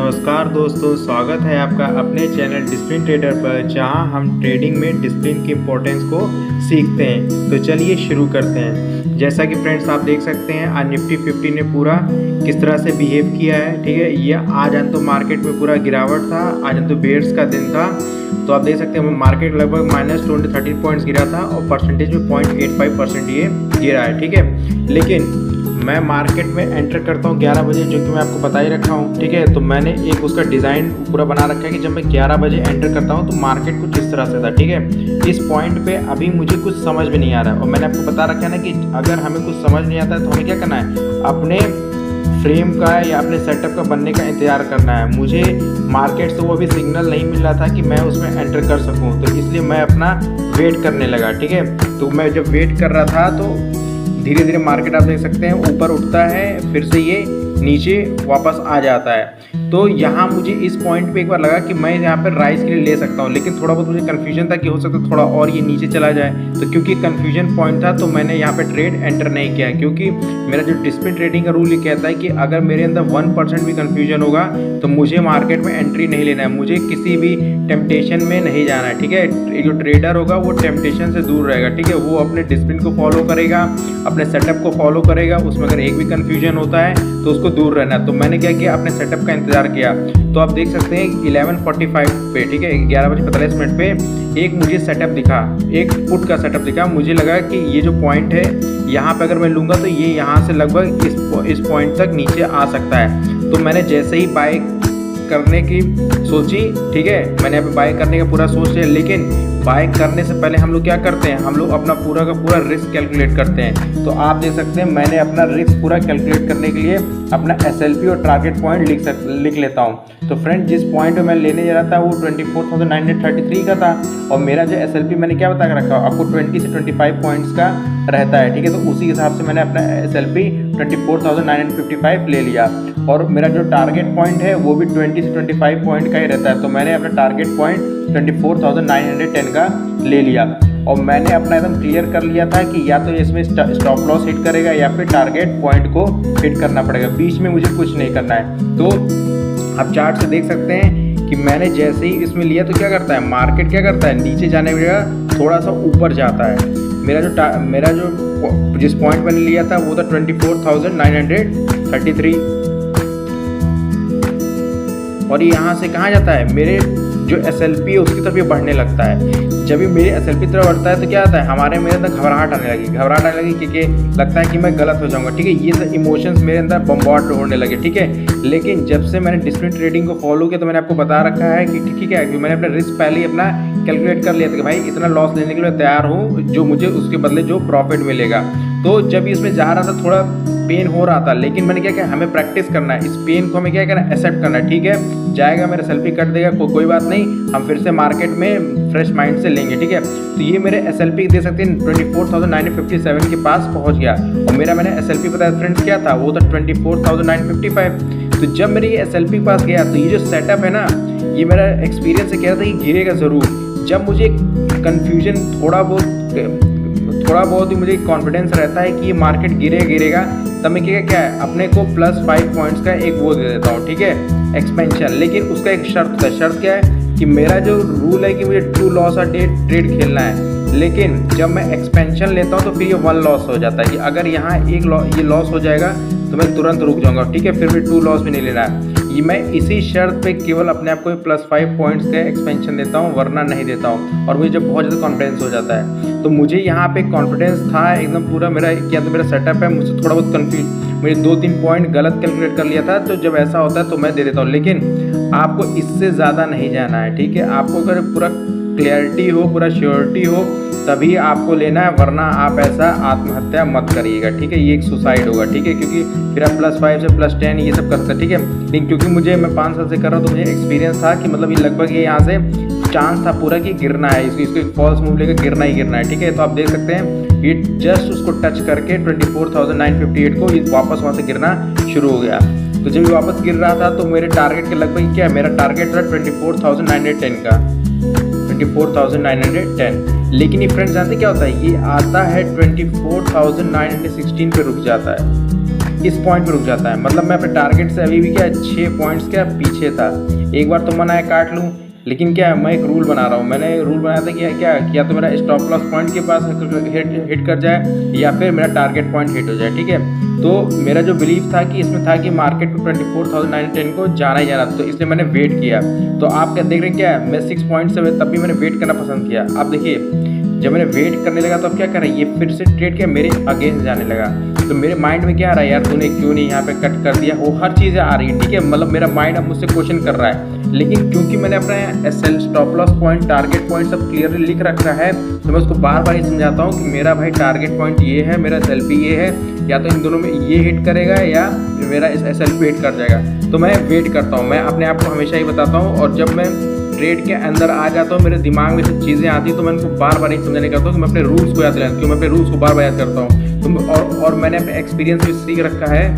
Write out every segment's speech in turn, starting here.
नमस्कार दोस्तों, स्वागत है आपका अपने चैनल डिसिप्लिन ट्रेडर पर, जहां हम ट्रेडिंग में डिसिप्लिन की इम्पोर्टेंस को सीखते हैं। तो चलिए शुरू करते हैं। जैसा कि फ्रेंड्स आप देख सकते हैं आज निफ्टी 50 ने पूरा किस तरह से बिहेव किया है। ठीक है, ये आज तो मार्केट में पूरा गिरावट था, आज तो बेयर्स का दिन था। तो आप देख सकते हैं मार्केट लगभग -13 पॉइंट्स गिरा था और परसेंटेज में 0.85% ये गिरा है। ठीक है, लेकिन मैं मार्केट में एंटर करता हूँ 11 बजे, जो कि मैं आपको बता ही रखा हूँ। ठीक है, तो मैंने एक उसका डिज़ाइन पूरा बना रखा है कि जब मैं 11 बजे एंटर करता हूँ तो मार्केट कुछ इस तरह से था। ठीक है, इस पॉइंट पे अभी मुझे कुछ समझ में नहीं आ रहा है और मैंने आपको बता रखा है ना कि अगर हमें कुछ समझ नहीं आता है तो हमें क्या करना है, अपने फ्रेम का या अपने सेटअप का बनने का इंतजार करना है। मुझे मार्केट से वो अभी सिग्नल नहीं मिल रहा था कि मैं उसमें एंटर कर सकूं, तो इसलिए मैं अपना वेट करने लगा। ठीक है, तो मैं जब वेट कर रहा था तो धीरे धीरे मार्केट आप देख सकते हैं ऊपर उठता है, फिर से ये नीचे वापस आ जाता है। तो यहाँ मुझे इस पॉइंट पे एक बार लगा कि मैं यहाँ पर राइज के लिए ले सकता हूँ, लेकिन थोड़ा बहुत मुझे कन्फ्यूजन था कि हो सकता है थोड़ा और ये नीचे चला जाए। तो क्योंकि कन्फ्यूजन पॉइंट था तो मैंने यहाँ पे ट्रेड एंटर नहीं किया, क्योंकि मेरा जो डिसिप्लिन ट्रेडिंग का रूल ये कहता है कि अगर मेरे अंदर 1% भी कन्फ्यूजन होगा तो मुझे मार्केट में एंट्री नहीं लेना है, मुझे किसी भी टेम्पटेशन में नहीं जाना है। ठीक है, जो ट्रेडर होगा वो टेम्पटेशन से दूर रहेगा। ठीक है, वो अपने डिसिप्लिन को फॉलो करेगा, अपने सेटअप को फॉलो करेगा, उसमें अगर एक भी कन्फ्यूजन होता है तो उसको दूर रहना। तो मैंने क्या किया, अपने सेटअप का इंतजार किया। तो आप देख सकते हैं 11:45 पे, ठीक है 11:45 पे एक मुझे सेटअप दिखा, एक पुट का सेटअप दिखा। मुझे लगा कि ये जो पॉइंट है यहाँ पे अगर मैं लूँगा तो ये यहाँ से लगभग इस पॉइंट तक नीचे आ सकता है। तो मैंने जैसे ही बाय करने की सोची, ठीक है, मैंने अभी बाय करने का पूरा सोच लिया, लेकिन बाय करने से पहले हम लोग क्या करते हैं, हम लोग अपना पूरा का पूरा रिस्क कैलकुलेट करते हैं। तो आप देख सकते हैं मैंने अपना रिस्क पूरा कैलकुलेट करने के लिए अपना SLP और टारगेट पॉइंट लिख लेता हूँ। तो फ्रेंड जिस पॉइंट पे मैं लेने जा रहा था वो 24,933 का था और मेरा जो SLP मैंने क्या बता कर रखा आपको 20 से 25 पॉइंट्स का रहता है। ठीक है, तो उसी हिसाब से मैंने अपना SLP 24,955 ले लिया और मेरा जो टारगेट पॉइंट है वो भी 20 से 25 पॉइंट का ही रहता है। तो मैंने अपना टारगेट पॉइंट 24,910 का ले लिया और मैंने अपना एकदम क्लियर कर लिया था कि या तो इसमें स्टॉप लॉस हिट करेगा या फिर टारगेट पॉइंट को हिट करना पड़ेगा, बीच में मुझे कुछ नहीं करना है। तो आप चार्ट से देख सकते हैं कि मैंने जैसे ही इसमें लिया तो क्या करता है, मार्केट क्या करता है, नीचे जाने की जगह थोड़ा सा ऊपर जाता है। मेरा जो जिस पॉइंट मैंने लिया था वो था 24,933 और ये यहाँ से कहाँ जाता है, मेरे जो SLP है उसकी तरफ ये बढ़ने लगता है। जब ये मेरे SLP तरफ बढ़ता है तो क्या आता है, मेरे अंदर घबराहट आने लगी क्योंकि लगता है कि मैं गलत हो जाऊंगा। ठीक है, ये सब इमोशंस मेरे अंदर बम्बार्ड होने लगे। ठीक है, लेकिन जब से मैंने डिसिप्लिन ट्रेडिंग को फॉलो किया तो मैंने आपको बता रखा है कि ठीक है कि मैंने अपना रिस्क पहले ही अपना कैलकुलेट कर लिया था कि भाई इतना लॉस लेने के लिए तैयार हूँ जो मुझे उसके बदले जो प्रॉफिट मिलेगा। तो जब इसमें जा रहा था थोड़ा पेन हो रहा था, लेकिन मैंने क्या किया, हमें प्रैक्टिस करना है, इस पेन को हमें क्या करना है, एक्सेप्ट करना है। ठीक है, जाएगा मेरा SLP कट देगा कोई बात नहीं, हम फिर से मार्केट में फ्रेश माइंड से लेंगे। ठीक है, तो ये मेरे SLP दे सकते हैं 24,957 के पास पहुंच गया और मैंने SLP बताया फ्रेंड्स क्या था, वो था 24,955। तो जब मेरे ये SLP के पास गया तो ये जो सेटअप है ना, ये मेरा एक्सपीरियंस से कह रहा था कि गिरेगा ज़रूर। जब मुझे कन्फ्यूजन थोड़ा बहुत ही मुझे कॉन्फिडेंस रहता है कि ये मार्केट गिरेगा, तब मैं क्या है अपने को +5 पॉइंट्स का एक वो दे देता हूँ। ठीक है, एक्सपेंशन। लेकिन उसका एक शर्त था, शर्त क्या है कि मेरा जो रूल है कि मुझे 2 लॉस और ट्रेड खेलना है, लेकिन जब मैं एक्सपेंशन लेता हूँ तो फिर ये 1 लॉस हो जाता है कि अगर यहाँ ये लॉस हो जाएगा तो मैं तुरंत रुक जाऊँगा। ठीक है, फिर भी 2 लॉस भी नहीं लेना है। ये मैं इसी शर्त पे केवल अपने आप को +5 पॉइंट्स का एक्सपेंशन देता हूँ, वरना नहीं देता हूँ। और मुझे जब बहुत ज़्यादा कॉन्फिडेंस हो जाता है तो मुझे यहाँ पे कॉन्फिडेंस था एकदम पूरा मेरा, क्या तो मेरा सेटअप है, मुझसे थोड़ा बहुत मुझे 2-3 पॉइंट गलत कैलकुलेट कर लिया था। तो जब ऐसा होता है तो मैं दे देता हूँ, लेकिन आपको इससे ज़्यादा नहीं जाना है। ठीक है, आपको अगर पूरा क्लियरिटी हो, पूरा श्योरिटी हो तभी आपको लेना है, वरना आप ऐसा आत्महत्या मत करिएगा। ठीक है, ये एक सुसाइड होगा। ठीक है, क्योंकि फिर आप +5 से +10 ये सब कर सकते हैं। ठीक है, लेकिन क्योंकि मैं 5 साल से कर रहा हूँ तो मुझे एक्सपीरियंस था कि मतलब ये लगभग ये यहाँ से चांस था पूरा कि गिरना है, इसको एक फॉल्स मूव लेकर गिरना ही गिरना है। ठीक है, तो आप देख सकते हैं ये जस्ट उसको टच करके 24,958 को ये वापस वहाँ से गिरना शुरू हो गया। तो जब ये वापस गिर रहा था तो मेरे टारगेट के लगभग क्या है, मेरा टारगेट था 24,910 का, 24,910। लेकिन ये फ्रेंड्स जानते क्या होता है, ये आता है 24,916 पे रुक जाता है। इस पॉइंट पे रुक जाता है। मतलब मैं अपने टारगेट से अभी भी क्या 6 पॉइंट्स क्या पीछे था। एक बार तो मन आया काट लूँ, लेकिन क्या है मैं एक रूल बना रहा हूँ। मैंने रूल बनाया था कि क्या तो मेरा स्टॉप लॉस पॉइंट के पास हिट कर जाए या फिर मेरा टारगेट पॉइंट हिट हो जाए, ठीक है। तो मेरा जो बिलीव था कि इसमें था कि मार्केट को 24,910 को जाना ही जाना, तो इसलिए मैंने वेट किया। तो आप क्या देख रहे हैं, क्या है मैं 6 पॉइंट से तब भी मैंने वेट करना पसंद किया। आप देखिए जब मैंने वेट करने लगा तो अब क्या कर रहा है, ये फिर से ट्रेड क्या मेरे अगेंस्ट जाने लगा। तो मेरे माइंड में क्या आ रहा है, यार तूने क्यों नहीं यहाँ पे कट कर दिया, वो हर चीज़ें आ रही है, ठीक है। मतलब मेरा माइंड अब मुझसे क्वेश्चन कर रहा है, लेकिन क्योंकि मैंने अपना SL stop loss point target point सब क्लियरली लिख रखा है, तो मैं उसको बार बार ही समझाता हूँ कि मेरा भाई टारगेट पॉइंट ये है, मेरा एसएलपी ये है, या तो इन दोनों में ये हिट करेगा या मेरा एसएलपी हिट कर जाएगा। तो मैं वेट करता हूँ, मैं अपने आप को हमेशा ही बताता हूँ। और जब मैं ट्रेड के अंदर आ जाता हूँ, मेरे दिमाग में से चीज़ें आती हैं, तो मैं उनको बार बार ही समझाने करता हूँ कि मैं अपने रूल्स को याद दिलाता हूँ, मैं अपने रूल्स को बार बार याद करता हूँ। तो और मैंने अपने एक्सपीरियंस भी सीख रखा है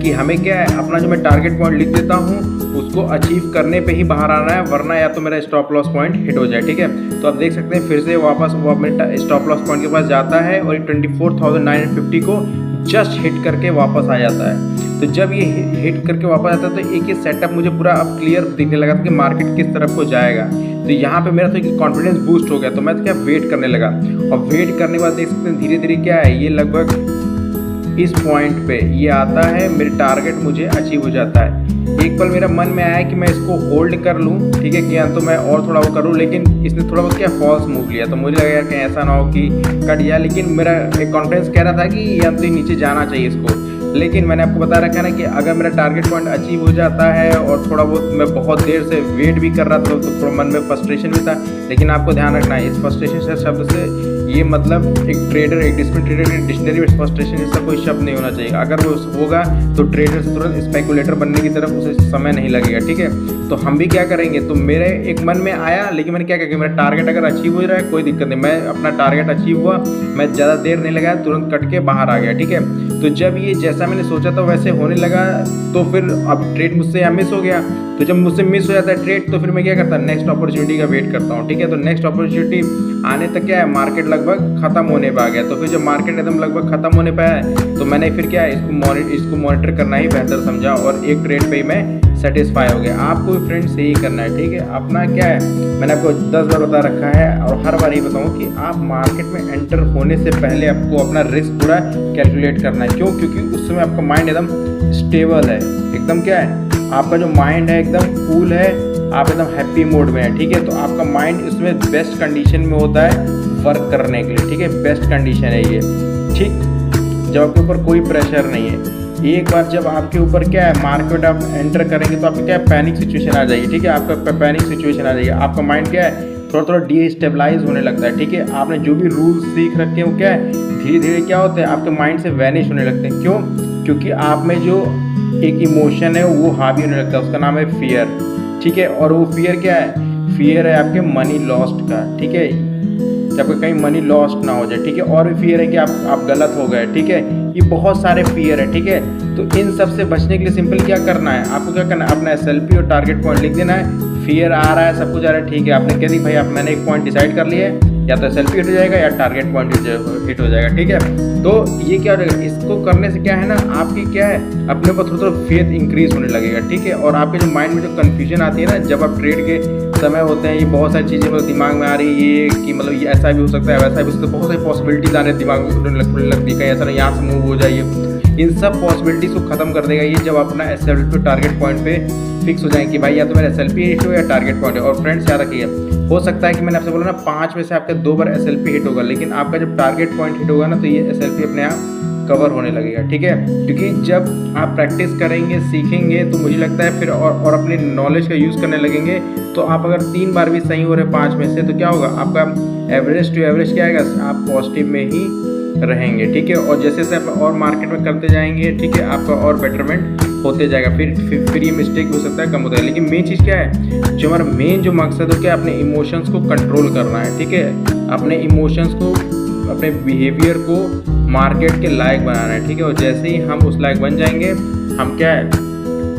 कि हमें क्या है, अपना जो मैं टारगेट पॉइंट लिख देता हूँ उसको अचीव करने पे ही बाहर आना है, वरना या तो मेरा स्टॉप लॉस पॉइंट हिट हो जाए, ठीक है। तो आप देख सकते हैं फिर से वापस वो अपने स्टॉप लॉस पॉइंट के पास जाता है और 24,950 को जस्ट हिट करके वापस आ जाता है। तो जब ये हिट करके वापस आता है तो एक ये सेटअप मुझे पूरा अब क्लियर दिखने लगा था कि मार्केट किस तरफ को जाएगा। तो यहाँ पे मेरा तो एक कॉन्फिडेंस बूस्ट हो गया, तो मैं तो क्या वेट करने लगा। और वेट करने के बाद देख सकते हैं धीरे धीरे क्या है, ये लगभग इस पॉइंट पे ये आता है, मेरे टारगेट मुझे अचीव हो जाता है। एक पल मेरा मन में आया कि मैं इसको होल्ड कर लूँ, ठीक है, क्या तो मैं और थोड़ा वो करूँ, लेकिन इसने थोड़ा बहुत क्या फॉल्स मूव लिया। तो मुझे लगा यार कहीं ऐसा ना हो कि कट जाए, लेकिन मेरा एक कॉन्फिडेंस कह रहा था कि या तो नीचे जाना चाहिए इसको। लेकिन मैंने आपको बता रखा है ना कि अगर मेरा टारगेट पॉइंट अचीव हो जाता है और थोड़ा बहुत मैं बहुत देर से वेट भी कर रहा था तो थोड़ा मन में फ्रस्ट्रेशन भी था, लेकिन आपको ध्यान रखना है इस फ्रस्ट्रेशन से शब्द से ये मतलब एक ट्रेडर, एक डिस्प्लिन ट्रेडर की डिक्शनरी में फ्रस्ट्रेशन जैसा कोई शब्द नहीं होना चाहिए। अगर वो होगा तो ट्रेडर से तुरंत स्पेकुलेटर बनने की तरफ उसे समय नहीं लगेगा, ठीक है। तो हम भी क्या करेंगे, तो मेरे एक मन में आया, लेकिन मैंने क्या किया, मेरा टारगेट अगर अचीव हो रहा है कोई दिक्कत नहीं, मैं अपना टारगेट अचीव हुआ, मैं ज़्यादा देर नहीं लगाया, तुरंत कट के बाहर आ गया, ठीक है। तो जब ये जैसा मैंने सोचा था वैसे होने लगा, तो फिर अब ट्रेड मुझसे यहाँ मिस हो गया। तो जब मुझसे मिस हो जाता है ट्रेड, तो फिर मैं क्या करता, नेक्स्ट अपॉर्चुनिटी का वेट करता हूँ, ठीक है। तो नेक्स्ट अपॉर्चुनिटी आने तक क्या है, मार्केट लगभग खत्म होने पे आ गया। तो फिर जब मार्केट एकदम लगभग खत्म होने पे आया, तो मैंने फिर क्या इसको मॉनिटर करना ही बेहतर समझा और एक ट्रेड पे ही मैं सेटिस्फाई हो गया। आपको भी फ्रेंड्स यही करना है, ठीक है। अपना क्या है, मैंने आपको 10 बार बता रखा है और हर बार ये बताऊँ कि आप मार्केट में एंटर होने से पहले आपको अपना रिस्क पूरा कैलकुलेट करना है। क्यों? क्योंकि उस समय आपका माइंड एकदम स्टेबल है, एकदम क्या है, आपका जो माइंड है एकदम कूल है, आप एकदम हैप्पी मोड में है, ठीक है। तो आपका माइंड इसमें बेस्ट कंडीशन में होता है वर्क करने के लिए, ठीक है। बेस्ट कंडीशन है ये, ठीक, जब आपके ऊपर कोई प्रेशर नहीं है। एक बार जब आपके ऊपर क्या है मार्केट आप एंटर करेंगे तो आपको क्या है पैनिक सिचुएशन आ जाएगी, ठीक है। आपका पैनिक सिचुएशन आ जाएगी, आपका माइंड क्या है थोड़ा डिस्टेबलाइज होने लगता है, ठीक है। आपने जो भी रूल्स सीख रखे हैं वो क्या है धीरे धीरे क्या होते हैं आपके माइंड से वैनिश होने लगते हैं। क्यों? क्योंकि आप में जो एक इमोशन है वो हावी होने लगता है, उसका नाम है फियर, ठीक है। और वो फियर क्या है, फियर है आपके मनी लॉस्ट का, ठीक है, कि आपका कहीं मनी लॉस्ट ना हो जाए, ठीक है। और भी फियर है कि आप गलत हो गए, ठीक है। ये बहुत सारे फियर है, ठीक है। तो इन सब से बचने के लिए सिंपल क्या करना है, आपको क्या करना है, अपना एसएलपी और टारगेट पॉइंट लिख देना है। फियर आ रहा है, सब कुछ आ रहा है, ठीक है, आपने कह दी भाई मैंने एक पॉइंट डिसाइड कर लिया है, या तो एसएलपी हिट हो जाएगा या टारगेट पॉइंट हिट हो जाएगा, ठीक है। तो ये क्या हो जाएगा, इसको करने से क्या है ना, आपकी क्या है अपने ऊपर थोड़ा फेथ इंक्रीज होने लगेगा, ठीक है। और आपके जो माइंड में जो कन्फ्यूजन आती है ना जब आप ट्रेड के समय होते हैं, ये बहुत सारी चीज़ें मतलब दिमाग में आ रही है, ये कि मतलब ये ऐसा भी हो सकता है, वैसा भी हो सकता है, बहुत सारी पॉसिबिलिटीज़ आने दिमाग में खुलने लगती है, कहीं ऐसा नहीं यहाँ से मूव हो जाइए। इन सब पॉसिबिलिटीज़ को खत्म कर देगा ये जब अपना एसएलपी टारगेट पॉइंट पे फिक्स हो जाएंगे कि भाई या तो मेरा एसएलपी हिट हो या टारगेट पॉइंट है। और फ्रेंड्स याद रखिए, हो सकता है कि मैंने आपसे बोला ना 5 में से आपका 2 बार एसएलपी हिट होगा, लेकिन आपका जब टारगेट पॉइंट हिट होगा ना तो ये एसएलपी अपने आप कवर होने लगेगा, ठीक है। क्योंकि जब आप प्रैक्टिस करेंगे, सीखेंगे, तो मुझे लगता है फिर और अपने नॉलेज का यूज़ करने लगेंगे, तो आप अगर 3 बार भी सही हो रहे 5 में से, तो क्या होगा आपका एवरेज टू एवरेज क्या आएगा, आप पॉजिटिव में ही रहेंगे, ठीक है। और जैसे जैसे आप और मार्केट में करते जाएंगे, ठीक है, आपका और बेटरमेंट होते जाएगा, फिर ये मिस्टेक हो सकता है कम होता है। लेकिन मेन चीज़ क्या है, जो हमारा मेन जो मकसद हो क्या, अपने इमोशंस को कंट्रोल करना है, ठीक है। अपने इमोशंस को, अपने बिहेवियर को मार्केट के लायक बनाना है, ठीक है। और जैसे ही हम उस लायक बन जाएंगे, हम क्या है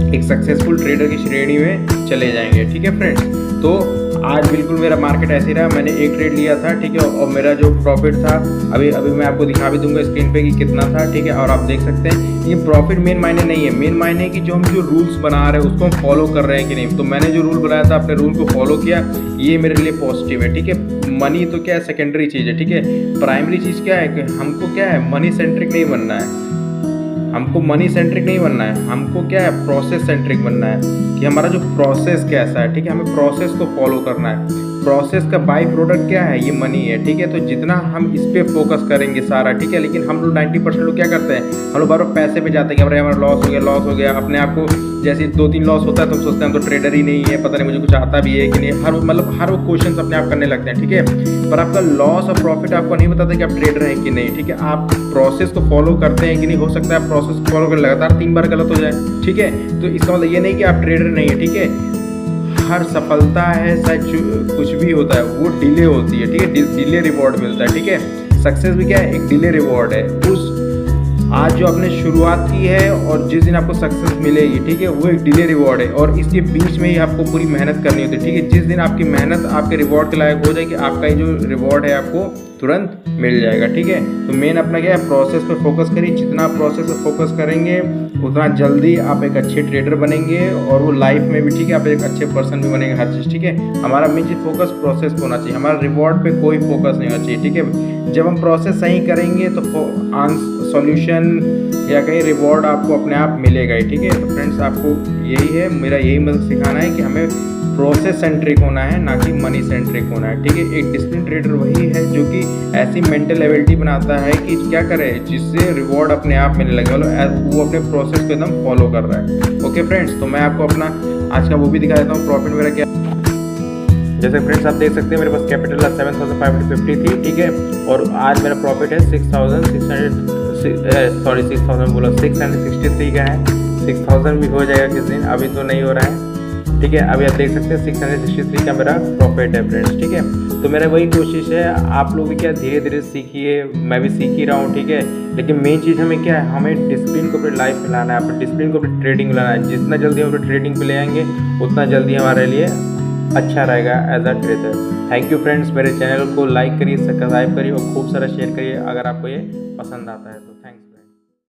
एक सक्सेसफुल ट्रेडर की श्रेणी में चले जाएंगे, ठीक है फ्रेंड्स। तो आज बिल्कुल मेरा मार्केट ऐसे ही रहा, मैंने एक ट्रेड लिया था, ठीक है, और मेरा जो प्रॉफिट था अभी मैं आपको दिखा भी दूंगा स्क्रीन पे कि कितना था, ठीक है। और आप देख सकते हैं ये प्रॉफिट मेन मायने नहीं है, मेन मायने है कि जो हम जो रूल्स बना रहे हैं उसको हम फॉलो कर रहे हैं कि नहीं। तो मैंने जो रूल बनाया था अपने रूल को फॉलो किया, ये मेरे लिए पॉजिटिव है, ठीक है। मनी तो क्या है, सेकेंडरी चीज़ है, ठीक है। प्राइमरी चीज़ क्या है कि हमको क्या है, मनी सेंट्रिक नहीं बनना है, हमको मनी सेंट्रिक नहीं बनना है, हमको क्या है, प्रोसेस सेंट्रिक बनना है कि हमारा जो प्रोसेस कैसा है, ठीक है। हमें प्रोसेस को फॉलो करना है, प्रोसेस का बाई प्रोडक्ट क्या है, ये मनी है, ठीक है। तो जितना हम इस पे फोकस करेंगे सारा, ठीक है। लेकिन हम लोग 90% लोग क्या करते हैं, हम लोग बार पैसे पे जाते हैं कि अरे हमारा लॉस हो गया। अपने आप को जैसे 2-3 लॉस होता है तो हम सोचते हैं हम तो ट्रेडर ही नहीं है, पता नहीं मुझे कुछ आता भी है कि नहीं, हर वो क्वेश्चन अपने आप करने लगते हैं, ठीक है। पर आपका लॉस और प्रॉफिट आपको नहीं बताता कि आप ट्रेडर हैं कि नहीं, ठीक है। आप प्रोसेस को फॉलो करते हैं कि नहीं, हो सकता है आप प्रोसेस को फॉलो कर लगातार 3 बार गलत हो जाए, ठीक है। तो इसका मतलब ये नहीं कि आप ट्रेडर नहीं है, ठीक है। हर सफलता है चाहे कुछ भी होता है वो डिले होती है, ठीक है। डिले रिवॉर्ड मिलता है, ठीक है। सक्सेस भी क्या है, एक डिले रिवॉर्ड है। उस आज जो आपने शुरुआत की है और जिस दिन आपको सक्सेस मिलेगी, ठीक है, वो एक डिले रिवॉर्ड है। और इसके बीच में ही आपको पूरी मेहनत करनी होती है, ठीक है। जिस दिन आपकी मेहनत आपके रिवॉर्ड के लायक हो जाएगी, आपका ये जो रिवॉर्ड है आपको तुरंत मिल जाएगा, ठीक है। तो मेन अपना क्या है, प्रोसेस पे फोकस करिए। जितना प्रोसेस पे फोकस करेंगे उतना जल्दी आप एक अच्छे ट्रेडर बनेंगे, और वो लाइफ में भी, ठीक है, आप एक अच्छे पर्सन भी बनेंगे, हर चीज़, ठीक है। हमारा मेन चीज़ फोकस प्रोसेस पे होना चाहिए, हमारा रिवॉर्ड पे कोई फोकस नहीं होना चाहिए, ठीक है। जब हम प्रोसेस सही करेंगे तो सॉल्यूशन या कहीं रिवॉर्ड आपको अपने आप मिलेगा ही, ठीक है। तो फ्रेंड्स आपको यही है, मेरा यही मतलब सिखाना है कि हमें प्रोसेस सेंट्रिक होना है, ना कि मनी सेंट्रिक होना है, ठीक है। एक डिसिप्लिन ट्रेडर वही है जो कि ऐसी मेंटल एबिलिटी बनाता है कि क्या करे जिससे रिवॉर्ड अपने आप मिलने लगे, मतलब वो अपने प्रोसेस को एकदम फॉलो कर रहा है। ओके फ्रेंड्स, तो मैं आपको अपना आज का वो भी दिखा देता हूँ, प्रॉफिट मेरा क्या। जैसे फ्रेंड्स आप देख सकते हैं मेरे पास कैपिटल 7550 थी, ठीक है। और आज मेरा प्रॉफिट है 663 का है। 6000 भी हो जाएगा किस दिन, अभी तो नहीं हो रहा है, ठीक है। अभी आप देख सकते हैं 663 का मेरा प्रॉफिट है फ्रेंड्स, ठीक है। तो मेरा वही कोशिश है, आप लोग भी क्या धीरे धीरे सीखिए, मैं भी सीख ही रहा हूँ, ठीक है। लेकिन मेन चीज़ हमें क्या है, हमें डिसिप्लिन को अपनी लाइफ में लाना है, अपने डिसिप्लिन को अपनी ट्रेडिंग में लाना है। जितना जल्दी हम अपने ट्रेडिंग पे ले आएंगे उतना जल्दी हमारे लिए अच्छा रहेगा as a trader. Thank you friends, मेरे चैनल को लाइक करिए, सब्सक्राइब करिए और खूब सारा शेयर करिए अगर आपको ये पसंद आता है तो।